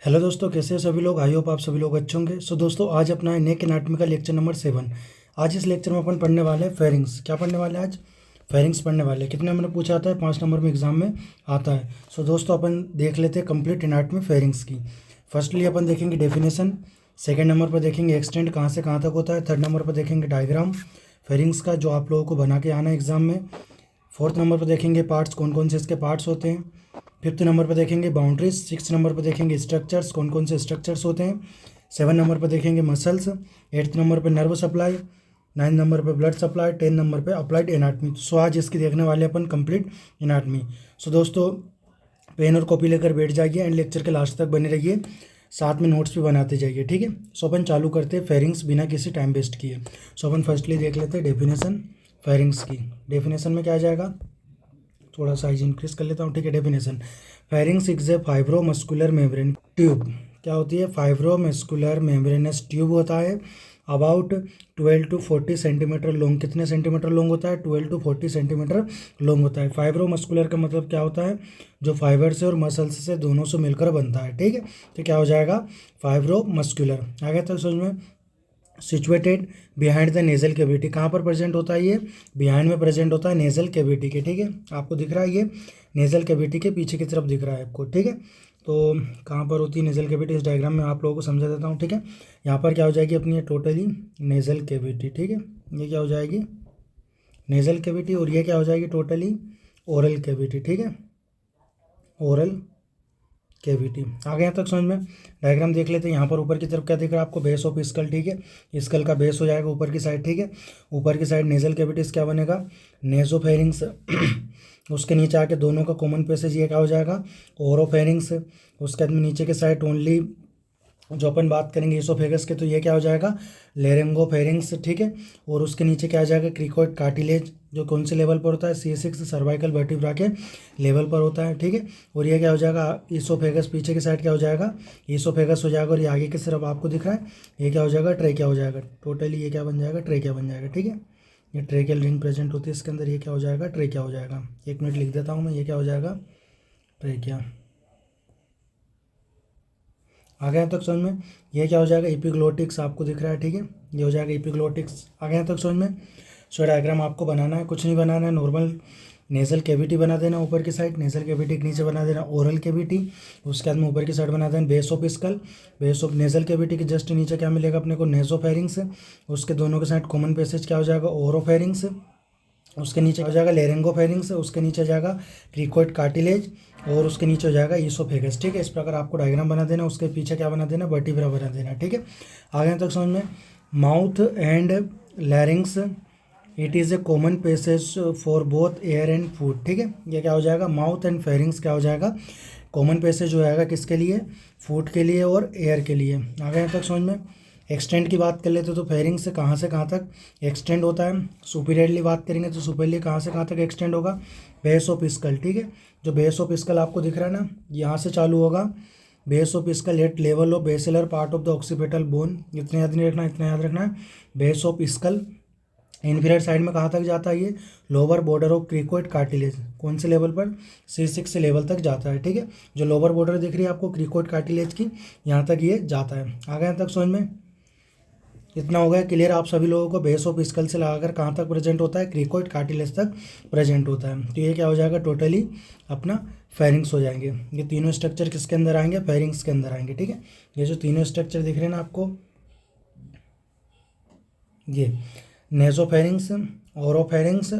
Hello दोस्तों, कैसे हैं सभी लोग। आई होप आप सभी लोग अच्छे होंगे। सो दोस्तों, आज अपना है नेक एनाटॉमी का लेक्चर नंबर 7। आज इस लेक्चर में अपन पढ़ने वाले हैं फेरिंग्स। क्या पढ़ने वाले हैं आज? फेरिंग्स पढ़ने वाले हैं। कितने नंबर पूछा आता है? 5 नंबर में एग्जाम में आता है। सो दोस्तों, अपन देख लेते हैं कंप्लीट एनाटॉमी फेरिंग्स की। फर्स्टली अपन देखेंगे डेफिनेशन। सेकेंड नंबर पर देखेंगे एक्सटेंड कहाँ से कहाँ तक होता है। थर्ड नंबर पर देखेंगे डायग्राम फेरिंग्स का, जो आप लोगों को बना के आना है एग्जाम में। फोर्थ नंबर पर देखेंगे पार्ट्स, कौन कौन से इसके पार्ट्स होते हैं। फिफ्थ नंबर पर देखेंगे बाउंड्रीज। सिक्स नंबर पर देखेंगे स्ट्रक्चर्स, कौन कौन से स्ट्रक्चर्स होते हैं। सेवन नंबर पर देखेंगे मसल्स। एट्थ नंबर पर नर्व सप्लाई। नाइन नंबर पर ब्लड सप्लाई। 10 नंबर पर अप्लाइड एनाटमी। सो आज इसकी देखने वाले अपन कंप्लीट एनाटमी। सो दोस्तों, पेन और कॉपी लेकर बैठ जाइए एंड लेक्चर के लास्ट तक बने रहिए। साथ में नोट्स भी बनाते जाइए, ठीक है। सो अपन चालू करते हैं फेरिंग्स बिना किसी टाइम वेस्ट किए। सो अपन फर्स्टली देख लेते हैं डेफिनेशन फेरिंग्स की। डेफिनेशन में क्या आ जाएगा, थोड़ा साइज इंक्रीज कर लेता हूँ, ठीक है। Definition, pharynx is a fibromuscular membrane tube. क्या होती है? फाइब्रोमस्कुलर मेम्ब्रेनस ट्यूब होता है। About 12 to 40 centimetre long. कितने सेंटीमीटर लॉन्ग होता है? 12 to 40 सेंटीमीटर लॉन्ग होता है। फाइब्रोमस्कुलर का मतलब क्या होता है? जो फाइबर से और मसल्स से दोनों से मिलकर बनता है, ठीक है। तो क्या हो जाएगा? फाइब्रोमस्कुलर। आगे तक समझ में। Situated behind the nasal cavity. कहाँ पर प्रेजेंट होता है ये? बिहाइंड में प्रेजेंट होता है नेजल कैविटी के, ठीक है। आपको दिख रहा है ये नेजल कैविटी के पीछे की तरफ दिख रहा है आपको, ठीक है। तो कहाँ पर होती है नेजल कैविटी? इस डायग्राम में आप लोगों को समझा देता हूँ, ठीक है। यहाँ पर क्या हो जाएगी अपनी ये टोटली नेजल कैविटी, ठीक है। ये क्या हो जाएगी? Nasal cavity. और ये क्या हो जाएगी? टोटली ओरल कैविटी, ठीक है। Oral cavity. आगे यहाँ तक समझ में। डायग्राम देख लेते हैं। यहाँ पर ऊपर की तरफ क्या दिख रहा है आपको? बेस ऑफ स्कल, ठीक है। स्कल का बेस हो जाएगा ऊपर की साइड, ठीक है। ऊपर की साइड नेजल कैविटीज क्या बनेगा? नेजोफेरिंग्स। उसके नीचे आके दोनों का कॉमन पैसेज ये क्या हो जाएगा? ओरोफेरिंग्स। उसके बाद में नीचे के साइड ओनली जो अपन बात करेंगे इसोफेगस के, तो ये क्या हो जाएगा? लेरेंगोफेरिंग्स, ठीक है। और उसके नीचे क्या आ जाएगा? क्रिकोइड कार्टिलेज, जो कौन से लेवल पर होता है? C6 सर्वाइकल वर्टिब्रा के लेवल पर होता है, ठीक है। और ये क्या हो जाएगा? इसोफेगस। पीछे की साइड क्या हो जाएगा? इसोफेगस हो जाएगा। और ये आगे की तरफ आपको दिख रहा है, ये क्या हो जाएगा? ट्रेकिया हो जाएगा। टोटली ये क्या बन जाएगा? ट्रेकिया बन जाएगा, ठीक है। ये ट्रेकियल रिंग प्रेजेंट होती है इसके अंदर, ये क्या हो जाएगा? ट्रेकिया हो जाएगा। 1 मिनट लिख देता हूँ मैं, ये क्या हो जाएगा? ट्रेकिया। आगे यहाँ तक समझ में। ये क्या हो जाएगा? एपिग्लोटिक्स आपको दिख रहा है, ठीक है। ये हो जाएगा एपिग्लोटिक्स। आगे यहाँ तक समझ में। सो डायग्राम आपको बनाना है, कुछ नहीं बनाना है, नॉर्मल नेजल कैविटी बना देना ऊपर की साइड, नेजल कैविटी के नीचे बना देना ओरल कैविटी। उसके बाद में ऊपर की साइड बना देना base of school. Base of nasal cavity के जस्ट नीचे क्या मिलेगा अपने को? नेजोफेरिंग्स। उसके दोनों के साइड कॉमन पैसेज क्या हो जाएगा? ओरोफेरिंग्स। उसके नीचे हो जाएगा लेरेंगोफेरिंग्स। उसके नीचे जाएगा क्रिकोइड कार्टिलेज। और उसके नीचे हो जाएगा ईसोफेगस, ठीक है। इस प्रकार आपको डायग्राम बना देना। उसके पीछे क्या बना देना? वर्टिब्रा बना देना, ठीक है। आगे तक समझ में। Mouth and लैरिंग्स, it is a common passage for both air and food, ठीक है। ये क्या हो जाएगा? माउथ एंड फेरिंग्स क्या हो जाएगा? कॉमन पैसेज हो जाएगा किसके लिए? फूड के लिए और एयर के लिए। आगे तक समझ में। एक्सटेंड की बात कर लेते तो फेरिंग से कहाँ तक एक्सटेंड होता है। सुपीरियरली बात करेंगे तो सुपीरियरली कहाँ तक एक्सटेंड होगा? बेस ऑफ स्कल, ठीक है। जो बेस ऑफ स्कल आपको दिख रहा है ना, यहाँ से चालू होगा base of skull at level of basilar part of the occipital bone. इतना याद नहीं रखना, इतना याद रखना है। Base of skull inferior side में कहाँ तक जाता है? ये lower border of cricoid cartilage. कौन से लेवल पर? C6 से लेवल तक जाता है, ठीक है। जो लोअर बॉर्डर दिख रही है आपको क्रिकोइड कार्टिलेज की, यहाँ तक ये जाता है। आगे यहाँ तक समझ में। इतना हो गया क्लियर आप सभी लोगों को? बेस ऑफ स्कल से लगाकर कहाँ तक प्रेजेंट होता है? क्रिकोइड कार्टिलेज तक प्रेजेंट होता है। तो ये क्या हो जाएगा? टोटली अपना फेरिंग्स हो जाएंगे। ये तीनों स्ट्रक्चर किसके अंदर आएंगे? फेरिंग्स के अंदर आएंगे, ठीक है। ये जो तीनों स्ट्रक्चर दिख रहे हैं ना आपको, ये नेजोफेरिंग्स, ओरोफेरिंग्स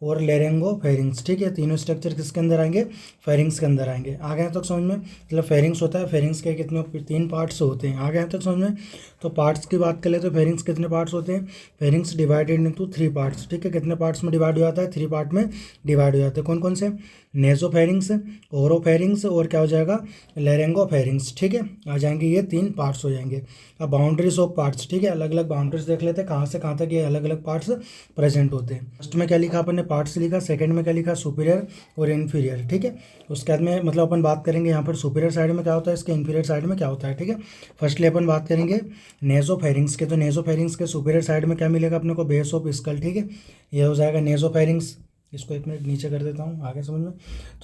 और लेरेंगोफेरिंग्स, ठीक है। तीनों स्ट्रक्चर किसके अंदर आएंगे? फेरिंग्स के अंदर आएंगे। आगे यहाँ तक समझ में। मतलब फेरिंग्स होता है, फेरिंग्स के कितने 3 पार्ट्स होते हैं। आगे यहाँ तक समझ में। तो पार्ट्स की बात कर ले तो फेरिंग्स कितने पार्ट्स होते हैं? फेरिंग्स डिवाइडेड इनटू 3 पार्ट्स, ठीक है। कितने पार्ट्स में डिवाइड हो जाता है? 3 पार्ट में डिवाइड हो जाते हैं। कौन कौन से? नेजोफेरिंग्स, ओरोफेरिंग्स और क्या हो जाएगा? लेरेंगोफेरिंग्स, ठीक है। आ जाएंगे ये 3 पार्ट्स हो जाएंगे। अब बाउंड्रीज ऑफ पार्ट्स, ठीक है। अलग अलग बाउंड्रीज देख लेते हैं कहाँ से कहाँ तक ये अलग अलग पार्ट्स प्रेजेंट होते हैं। फर्स्ट में क्या लिखा अपन ने? पार्ट्स लिखा। सेकंड में क्या लिखा? सुपीरियर और इन्फीरियर, ठीक है। उसके बाद में मतलब अपन बात करेंगे यहाँ पर सुपीरियर साइड में क्या होता है, इसके इन्फीरियर साइड में क्या होता है, ठीक है। फर्स्टली अपन बात करेंगे नेजोफेरिंग्स के। तो नेजोफेरिंग्स के सुपीरियर साइड में क्या मिलेगा अपने को? बेस ऑफ स्कल, ठीक है। ये हो जाएगा नेजोफेरिंग्स। इसको 1 मिनट नीचे कर देता हूँ आगे समझ में।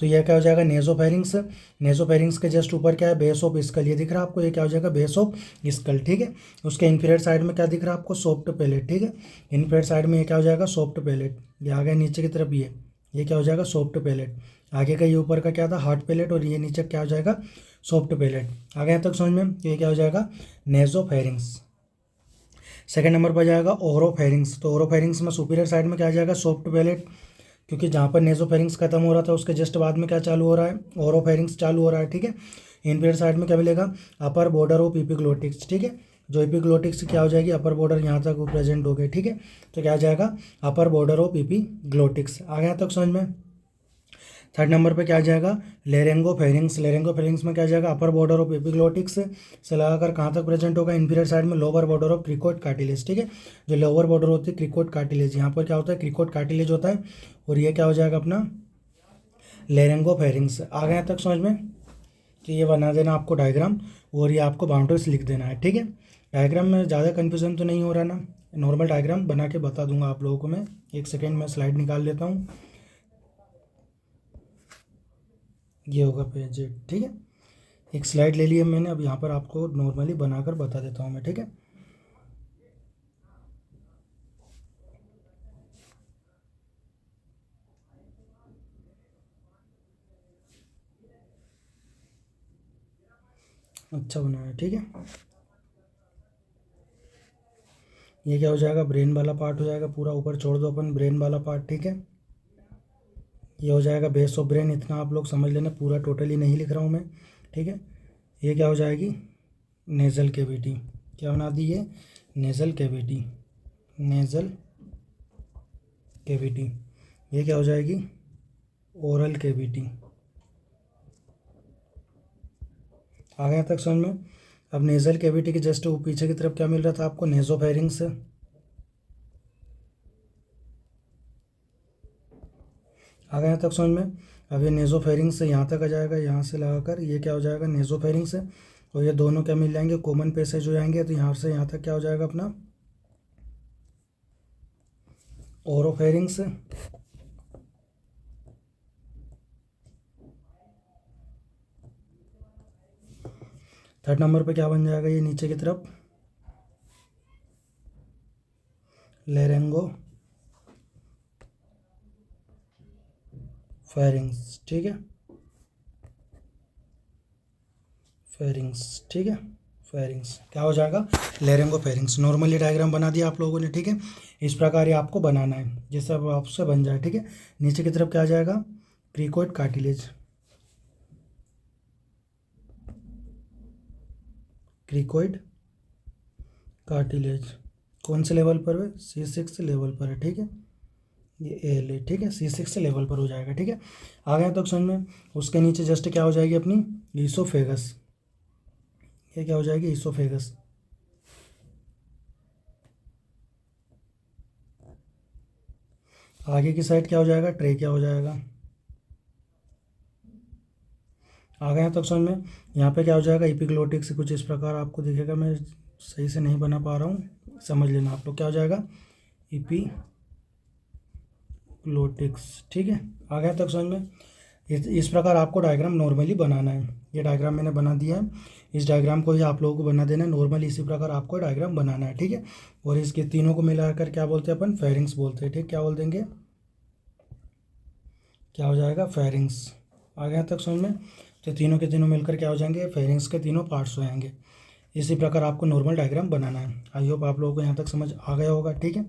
तो यह क्या हो जाएगा, नेजोफेरिंग्स। नेजोफेरिंग्स के जस्ट ऊपर क्या है, बेस ऑफ स्कल, ये दिख रहा है आपको, ये क्या हो जाएगा, बेस ऑफ स्कल, ठीक है। उसके इन्फीरियर साइड में क्या दिख रहा है आपको, सॉफ्ट पैलेट, ठीक है। इन्फीरियर साइड में ये क्या हो जाएगा, सॉफ्ट पैलेट। ये आ गया नीचे की तरफ, ये क्या हो जाएगा, सॉफ्ट पैलेट। आगे का ये ऊपर का क्या था, हार्ड पैलेट, और ये नीचे क्या हो जाएगा, सॉफ्ट पैलेट। आ गया तक समझ में। ये क्या हो जाएगा, नेजोफेरिंग्स। सेकंड नंबर पर जाएगा ओरोफेरिंग्स। तो ओरोफेरिंग्स में सुपीरियर साइड में क्या आ जाएगा, सॉफ्ट पैलेट, क्योंकि जहाँ पर नेजोफेरिंग्स खत्म हो रहा था उसके जस्ट बाद में क्या चालू हो रहा है, ओरोफेरिंग्स चालू हो रहा है, ठीक है। इनफीरियर साइड में क्या मिलेगा, अपर बॉर्डर ऑफ एपिग्लोटिक्स, ठीक है। जो एपिग्लोटिक्स क्या हो जाएगी, अपर बॉर्डर यहाँ तक वो प्रेजेंट हो गए, ठीक है। तो क्या आ जाएगा, अपर बॉर्डर ऑफ एपिग्लोटिक्स। आ गया तक समझ में। थर्ड नंबर पे क्या आ जाएगा, लेरेंगोफेरिंग्स। लेरेंगोफेरिंग्स में क्या आ जाएगा, अपर बॉर्डर ऑफ एपिग्लोटिक्स से लगाकर कहाँ तक प्रेजेंट होगा, इन्फीरियर साइड में lower border of cricoid cartilage, ठीक है। जो लोअर बॉर्डर होती है क्रिकोइड कार्टिलेज, यहाँ पर क्या होता है, क्रिकोइड कार्टिलेज होता है, और ये क्या हो जाएगा अपना लेरेंगोफेरिंग्स। आ गया तक समझ में। कि ये बना देना आपको डायग्राम, और ये आपको बाउंड्रीज लिख देना है, ठीक है। डायग्राम में ज़्यादा कन्फ्यूजन तो नहीं हो रहा ना, नॉर्मल डायग्राम बना के बता दूंगा आप लोगों को मैं। 1 सेकेंड में स्लाइड निकाल लेता हूँ, ये होगा पेज 8, ठीक है। एक स्लाइड ले लिया मैंने, अब यहाँ पर आपको नॉर्मली बनाकर बता देता हूँ मैं, ठीक है। अच्छा बना है, ठीक है। ये क्या हो जाएगा, ब्रेन वाला पार्ट हो जाएगा, पूरा ऊपर छोड़ दो अपन ब्रेन वाला पार्ट, ठीक है। ये हो जाएगा बेस ऑफ ब्रेन, इतना आप लोग समझ लेना, पूरा टोटली नहीं लिख रहा हूँ मैं, ठीक है। ये क्या हो जाएगी, नेज़ल कैविटी। क्या बना दी ये, नेज़ल कैविटी, नेज़ल कैविटी। ये क्या हो जाएगी, ओरल कैविटी। आ गया तक समझ में। अब नेज़ल कैविटी के जस्ट वो पीछे की तरफ क्या मिल रहा था आपको, नेज़ोफेरिंग्स। आ गया तक समझ में। अब ये नेज़ोफेरिंग्स से यहाँ तक आ जाएगा, यहाँ से लगाकर ये क्या हो जाएगा, नेज़ोफेरिंग्स है, और ये दोनों क्या मिल जाएंगे, कॉमन पैसेज हो जाएंगे। तो यहाँ से यहाँ तक क्या हो जाएगा अपना ओरोफेरिंग्स। थर्ड नंबर पे क्या बन जाएगा, ये नीचे की तरफ लेरेंगो फेरिंग्स, ठीक है, फेरिंग्स, ठीक है, फेरिंग्स क्या हो जाएगा, लेरेंगो फेरिंग्स। नॉर्मली डायग्राम बना दिया आप लोगों ने, ठीक है। इस प्रकार ये आपको बनाना है, जिससे अब आपसे बन जाए, ठीक है। नीचे की तरफ क्या आ जाएगा, क्रिकोइड कार्टिलेज, क्रिकोइड कार्टिलेज कौन से लेवल पर है, C6 लेवल पर है, ठीक है। ये एल, ठीक है, C6 लेवल पर हो जाएगा, ठीक है। आ गया तो समझ में। उसके नीचे जस्ट क्या हो जाएगी अपनी ईसोफेगस। ये क्या हो जाएगी, ईसोफेगस। आगे की साइड क्या हो जाएगा, ट्रेकिया हो जाएगा। आ गया तक समझ में। यहाँ पे क्या हो जाएगा, एपिग्लोटिक्स कुछ इस प्रकार आपको दिखेगा, मैं सही से नहीं बना पा रहा हूँ, समझ लेना आप लोग। क्या हो जाएगा, एपिग्लोटिक्स, ठीक है। आ गया तक समझ में। इस प्रकार आपको डायग्राम नॉर्मली बनाना है। ये डायग्राम मैंने बना दिया है, इस डायग्राम को ही आप लोगों को बना देना है नॉर्मली, इसी प्रकार आपको डायग्राम बनाना है, ठीक है। और इसके तीनों को मिलाकर क्या बोलते हैं अपन, फेरिंग्स बोलते हैं, ठीक। क्या बोल देंगे, क्या हो जाएगा, फेरिंग्स। आ गया तक समझ में। तो तीनों के तीनों मिलकर क्या हो जाएंगे, फेरिंग्स के तीनों पार्ट्स हो जाएंगे। इसी प्रकार आपको नॉर्मल डायग्राम बनाना है। आई होप आप लोगों को यहाँ तक समझ आ गया होगा, ठीक है।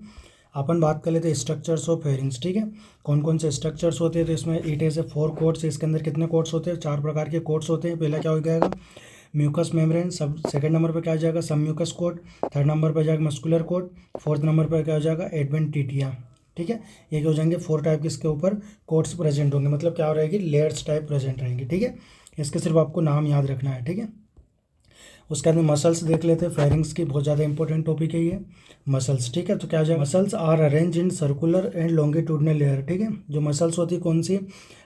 अपन बात कर लेते हैं स्ट्रक्चर्स ऑफ फेरिंग्स, ठीक है। कौन कौन से स्ट्रक्चर्स होते हैं, तो इसमें इट इज़ 4 कोट्स। इसके अंदर कितने कोट्स होते हैं, 4 प्रकार के कोट्स होते हैं। पहला क्या हो जाएगा, म्यूकस मेम्ब्रेन। सब सेकंड नंबर पर क्या आ जाएगा, सब म्यूकस कोट। थर्ड नंबर पर जाएगा मस्कुलर कोट। फोर्थ नंबर पर क्या हो जाएगा, एडवेंटिटिया, ठीक है। ये क्या हो जाएंगे, 4 टाइप के इसके ऊपर कोट्स प्रेजेंट होंगे, मतलब क्या हो रहेगी, लेयर्स टाइप प्रेजेंट रहेंगे, ठीक है। इसके सिर्फ आपको नाम याद रखना है, ठीक है। उसके बाद में मसल्स देख लेते हैं, फेरिंग्स की बहुत ज़्यादा इंपॉर्टेंट टॉपिक है ये मसल्स, ठीक है। तो क्या हो जाएगा, muscles are arrange in circular and longitudinal layer, ठीक है। जो मसल्स होती है कौन सी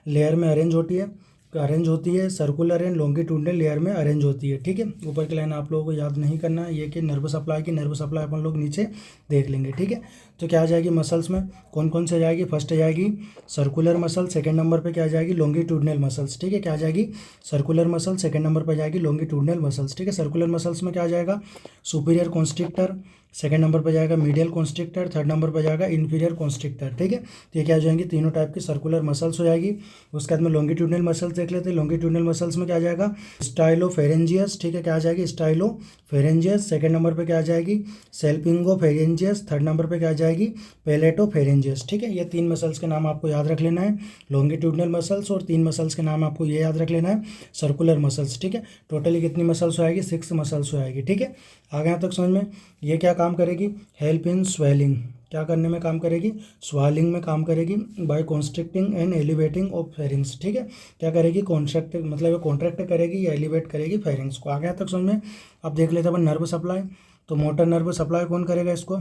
लेयर में अरेंज होती है, अरेंज होती है, सर्कुलर एंड लॉन्गिट्यूडनल लेयर में अरेंज होती है। ठीक है, ऊपर की लाइन आप लोगों को याद नहीं करना है, ये कि नर्व सप्लाई की, नर्व सप्लाई अपन लोग नीचे देख लेंगे। ठीक है, तो क्या आ जाएगी मसल्स में, कौन कौन से आ जाएगी, फर्स्ट आ जाएगी सर्कुलर मसल, सेकंड नंबर पे क्या आ जाएगी लॉन्गिट्यूडनल मसल्स। ठीक है, क्या आ जाएगी सर्कुलर मसल, सेकंड नंबर पर जाएगी लॉन्गिट्यूडनल मसल्स। ठीक है, सर्कुलर मसल्स में क्या आ जाएगा सुपीरियर कॉन्स्ट्रिक्टर, सेकंड नंबर पर जाएगा मीडियल कॉन्स्ट्रिक्टर, थर्ड नंबर पर जाएगा इन्फीरियर कॉन्स्ट्रिक्टर। ठीक है, तो ये क्या हो जाएंगी तीनों टाइप की सर्कुलर मसल्स हो जाएगी। उसके बाद में लॉन्गिट्यूडनल मसल्स देख लेते हैं। लॉन्गिट्यूडनल मसल्स में क्या आ जाएगा स्टाइलोफेरेंजियस। ठीक है, क्या आ जाएगी स्टाइलोफेरेंजियस, सेकंड नंबर पे क्या आ जाएगी सेल्पिंगोफेरेंजियस, थर्ड नंबर पे क्या आ जाएगी पेलेटोफेरेंजियस। ठीक है, ये तीन मसल्स के नाम आपको याद रख लेना है, लॉन्गिट्यूडनल मसल्स, और तीन मसल्स के नाम आपको ये याद रख लेना है सर्कुलर मसल्स। ठीक है, टोटली कितनी मसल्स हो जाएगी 6 मसल्स हो जाएगी। ठीक है, आगे यहाँ तक समझ में। ये क्या काम करेगी हेल्प इन स्वेलिंग, क्या करने में काम करेगी स्वेलिंग में काम करेगी by constricting and elevating of फेरिंग्स। ठीक है, क्या करेगी कॉन्ट्रैक्ट, मतलब कॉन्ट्रैक्ट करेगी या एलिवेट करेगी फेरिंग्स को। आगे यहाँ तक समझ में। अब देख लेते हैं अपन नर्व सप्लाई। तो मोटर नर्व सप्लाई कौन करेगा इसको,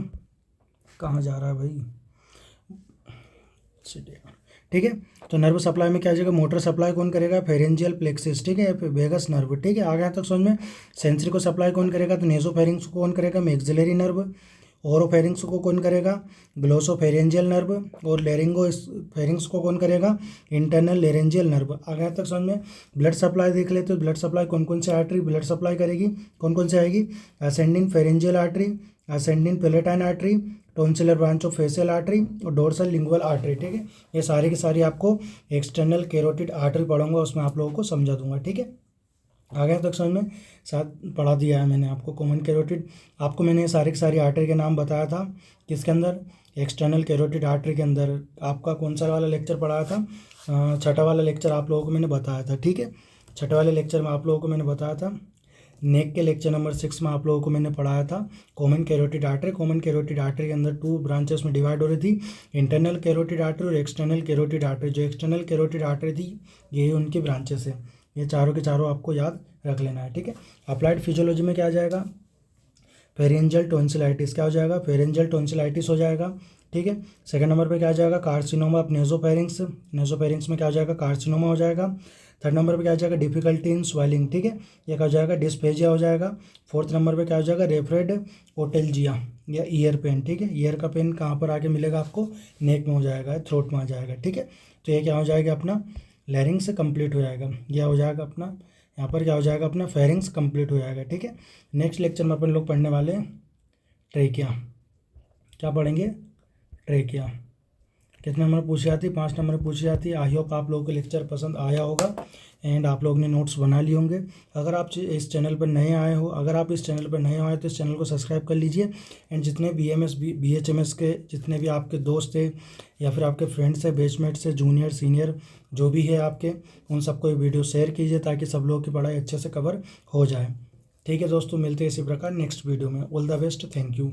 कहाँ जा रहा है भाई, ठीक है, तो नर्व सप्लाई में क्या आ जाएगा मोटर सप्लाई कौन करेगा फेरेंजियल प्लेक्सिस। ठीक है, वेगस नर्व। ठीक है, आगे तक समझ में। सेंसरी को सप्लाई कौन करेगा तो नेसोफेरिंग्स को कौन करेगा मैक्सिलरी नर्व, ओरोफेरिंग्स को कौन करेगा ग्लोसोफेरेंजियल नर्व, और लेरिंगो फेरिंग्स को कौन करेगा इंटरनल लेरेंजियल नर्व। आगे तक समझ में। ब्लड सप्लाई देख लेते हो, ब्लड सप्लाई कौन कौन से आर्टरी ब्लड सप्लाई करेगी, कौन कौन से आएगी ascending pharyngeal artery, ascending palatine artery, tonsillar branch of facial artery और डोर्सल लिंगुअल आर्टरी। ठीक है, ये सारी की सारी आपको एक्सटर्नल कैरोटिड आर्टरी पढ़ूंगा, उसमें आप लोगों को समझा दूंगा। ठीक है, आगे तक समझ में। साथ पढ़ा दिया है मैंने आपको कॉमन कैरोटिड, आपको मैंने सारी की सारी आर्टरी के नाम बताया था किसके अंदर एक्सटर्नल कैरोटिड आर्टरी के अंदर। आपका कौन सा वाला लेक्चर पढ़ाया था छठा वाला लेक्चर आप लोगों को मैंने बताया था। ठीक है, छठे वाले लेक्चर में आप लोगों को मैंने बताया था, नेक के लेक्चर नंबर 6 में आप लोगों को मैंने पढ़ाया था common carotid artery. Common carotid artery के अंदर 2 ब्रांचेस में डिवाइड हो रही थी, इंटरनल कैरोटिड आर्टरी और एक्सटर्नल कैरोटिड आर्टरी। जो एक्सटर्नल कैरोटिड आर्टरी थी यही उनकी ब्रांचेस है, ये चारों के चारों आपको याद रख लेना है। ठीक है, अप्लाइड फिजियोलॉजी में क्या आ जाएगा फेरेंजियल टॉन्सिलाइटिस, क्या हो जाएगा फेरेंजियल टॉन्सिलाइटिस हो जाएगा। ठीक है, सेकंड नंबर पे क्या आ जाएगा कार्सिनोमा ऑफ नेजोफेरिंग्स, नेजोफेरिंग्स में क्या हो जाएगा कार्सिनोमा हो जाएगा। थर्ड नंबर पे क्या हो जाएगा डिफिकल्टी इन स्वेलिंग। ठीक है, ये क्या हो जाएगा डिस्पेजिया हो जाएगा। फोर्थ नंबर पे क्या हो जाएगा रेफ्रेड ओटेल्जिया या ईयर पेन। ठीक है, ईयर का पेन कहाँ पर आके मिलेगा आपको नेक में हो जाएगा, थ्रोट में आ जाएगा। ठीक है, तो ये क्या हो जाएगा अपना लैरिंग्स कंप्लीट हो जाएगा, यह हो जाएगा अपना यहाँ पर क्या हो जाएगा अपना फेरिंग्स कंप्लीट हो जाएगा। ठीक है, नेक्स्ट लेक्चर में अपन लोग पढ़ने वाले हैं ट्रेकिया, क्या पढ़ेंगे ट्रेकिया। कितने नंबर पूछी जाती है 5 नंबर पूछी जाती है। आई होप आप लोगों को लेक्चर पसंद आया होगा एंड आप लोगों ने नोट्स बना लिए होंगे। अगर आप इस चैनल पर नए आए हो, अगर आप इस चैनल पर नए आए तो इस चैनल को सब्सक्राइब कर लीजिए एंड जितने BMS BHMS के जितने भी आपके दोस्त हैं या फिर आपके फ्रेंड्स हैं बेचमेट्स से जूनियर सीनियर जो भी है आपके, उन सबको ये वीडियो शेयर कीजिए ताकि सब लोगों की पढ़ाई अच्छे से कवर हो जाए। ठीक है दोस्तों, मिलते हैं इसी प्रकार नेक्स्ट वीडियो में। All the best, thank you.